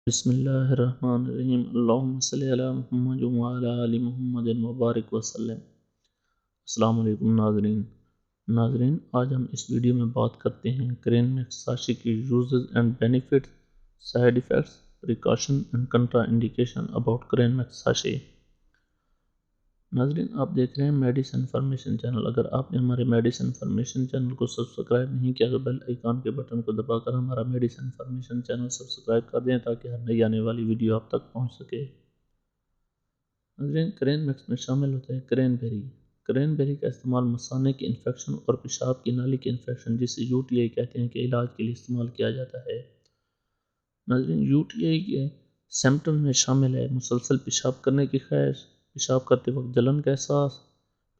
بسم اللہ الرحمن الرحیم اللہم صلی علی محمد وعلی آل محمد مبارک وسلم۔ السلام علیکم ناظرین، آج ہم اس ویڈیو میں بات کرتے ہیں کرین میکساشی کی uses and benefits, side effects, precaution and contraindication about کرین میکساشی۔ ناظرین، آپ دیکھ رہے ہیں میڈیسن انفارمیشن چینل۔ اگر آپ نے ہمارے میڈیسن انفارمیشن چینل کو سبسکرائب نہیں کیا تو بیل آئیکن کے بٹن کو دبا کر ہمارا میڈیسن انفارمیشن چینل سبسکرائب کر دیں تاکہ ہر نئی آنے والی ویڈیو آپ تک پہنچ سکے۔ ناظرین، کرین میکس میں شامل ہوتا ہے کرین بیری۔ کرین بیری کا استعمال مثانے کی انفیکشن اور پیشاب کی نالی کی انفیکشن جسے UTI کہتے ہیں کے علاج کے لیے استعمال کیا جاتا ہے۔ ناظرین، UTI کے سمپٹم میں شامل ہے مسلسل پیشاب کرنے کی خواہش، پیشاب کرتے وقت جلن کا احساس،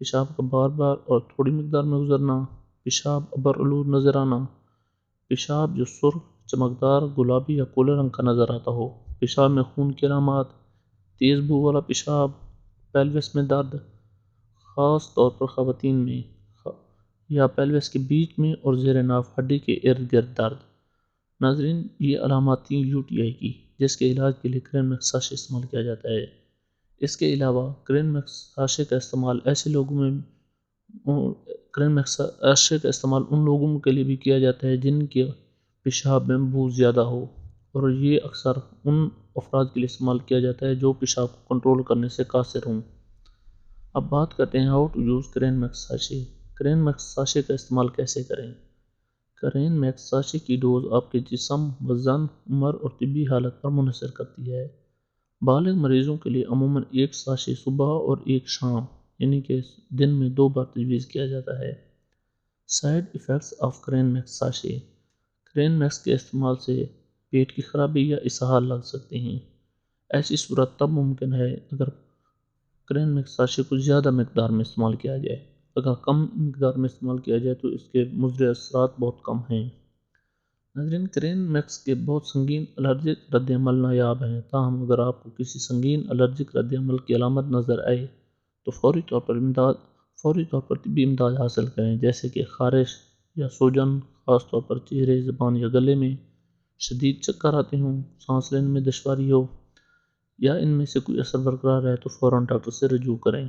پیشاب کا بار بار اور تھوڑی مقدار میں گزرنا، پیشاب ابرآلود نظر آنا، پیشاب جو سرخ، چمکدار، گلابی یا کولے رنگ کا نظر آتا ہو، پیشاب میں خون کی علامات، تیز بو والا پیشاب، پیلوس میں درد، خاص طور پر خواتین میں، یا پیلوس کے بیچ میں اور زیر ناف ہڈی کے ارد گرد درد۔ ناظرین، یہ علامات تھیں UTI کی، جس کے علاج کے لیے کرین میکساشی استعمال کیا جاتا ہے۔ اس کے علاوہ کرین میکساشی کا استعمال ان لوگوں کے لیے بھی کیا جاتا ہے جن کے پیشاب میں بو زیادہ ہو، اور یہ اکثر ان افراد کے لیے استعمال کیا جاتا ہے جو پیشاب کو کنٹرول کرنے سے قاصر ہوں۔ اب بات کرتے ہیں ہاؤ ٹو یوز کرین میکساشی۔ کرین میکساشی کا استعمال کیسے کریں؟ کرین میکساشی کی ڈوز آپ کے جسم، وزن، عمر اور طبی حالت پر منحصر کرتی ہے۔ بالغ مریضوں کے لیے عموماً ایک ساشی صبح اور ایک شام، یعنی کہ دن میں 2 بار تجویز کیا جاتا ہے۔ سائیڈ ایفیکٹس آف کرین میکساشی۔ کرین میکس کے استعمال سے پیٹ کی خرابی یا اسہال لگ سکتے ہیں۔ ایسی صورت تب ممکن ہے اگر کرین میکساشی کو زیادہ مقدار میں استعمال کیا جائے۔ اگر کم مقدار میں استعمال کیا جائے تو اس کے مضر اثرات بہت کم ہیں۔ ناظرین، کرین میکس کے بہت سنگین الرجک رد عمل نایاب ہیں، تاہم اگر آپ کو کسی سنگین الرجک رد عمل کی علامت نظر آئے تو فوری طور پر طبی امداد حاصل کریں، جیسے کہ خارش یا سوجن، خاص طور پر چہرے، زبان یا گلے میں، شدید چکر آتے ہوں، سانس لینے میں دشواری ہو، یا ان میں سے کوئی اثر برقرار رہے تو فوراً ڈاکٹر سے رجوع کریں۔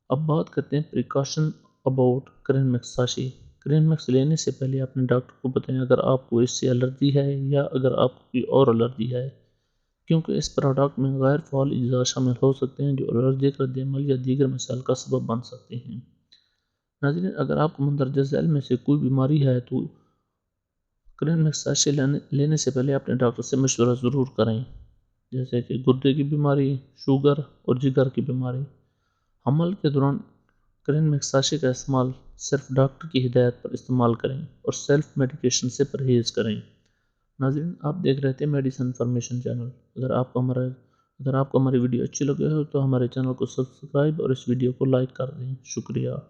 اب بات کرتے ہیں پریکاشن اباؤٹ کرین میکساشی۔ کرین میکس لینے سے پہلے اپنے ڈاکٹر کو بتائیں اگر آپ کو اس سے الرجی ہے یا اگر آپ کو کوئی اور الرجی ہے، کیونکہ اس پروڈکٹ میں غیر فعال اجزاء شامل ہو سکتے ہیں جو الرجک رد عمل یا دیگر مسائل کا سبب بن سکتے ہیں۔ ناظرین، اگر آپ کو مندرجہ ذیل میں سے کوئی بیماری ہے تو کرین میکساشی لینے سے پہلے اپنے ڈاکٹر سے مشورہ ضرور کریں، جیسے کہ گردے کی بیماری، شوگر اور جگر کی بیماری۔ حمل کے دوران کرین میکساشی کا استعمال صرف ڈاکٹر کی ہدایت پر استعمال کریں اور سیلف میڈیکیشن سے پرہیز کریں۔ ناظرین، آپ دیکھ رہے تھے میڈیسن انفارمیشن چینل۔ اگر آپ کو ہماری ویڈیو اچھی لگے ہو تو ہمارے چینل کو سبسکرائب اور اس ویڈیو کو لائک کر دیں۔ شکریہ۔